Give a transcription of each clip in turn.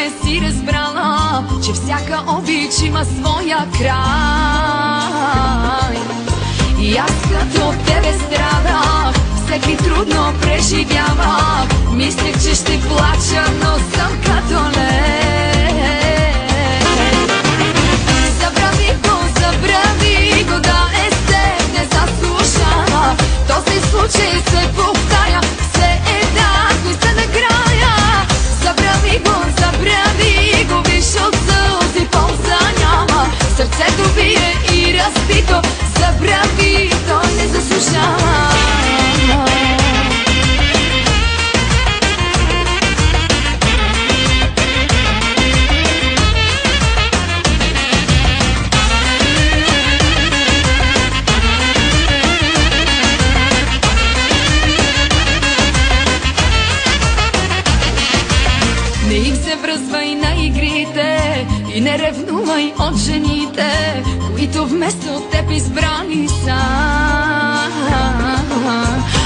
не си разбрала, че всяка обич има своя край. И аз като тебе страдах, всеки трудно преживявах. Мислех, че ще плача, но съм като лед. Забрави го, да е с теб не заслужава. Този случай се повтаря, все еднакво и се накрая. Забрави го, виж от сълзи полза няма. Сърцето бие и разбито, забрави, той не заслужава. Не им се връзвай на игрите и не ревнувай от жените, които вместо теб избрани са.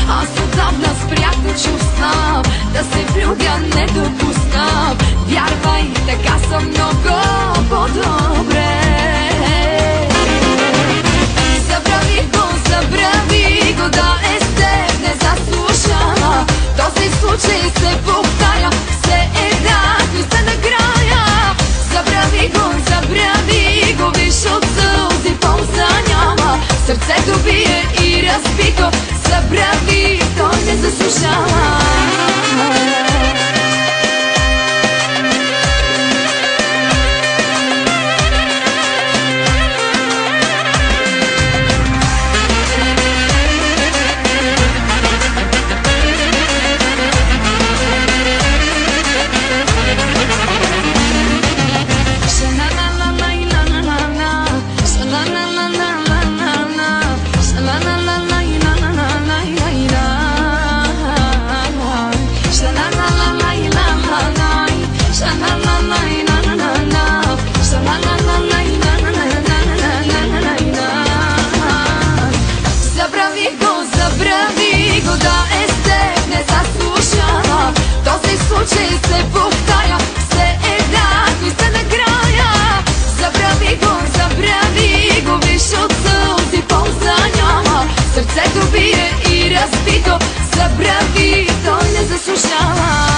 Аз отдавна спрях да чувствам, да се влюбя не допускам. Вярвай, така съм много по-добре. Забрави го, да е с теб не заслужава. Този случай се повтаря, все еднакво и се накрая. Забрави го, виж от сълзи полза няма. Сърцето бие и разбито, забрави, той не заслужава. Забрави го, да е с теб не заслужава. Този случай се повтаря, все еднакво и се накрая. Забрави го, виж от сълзи полза няма. Сърцето бие и разбито, забрави, той не заслужава.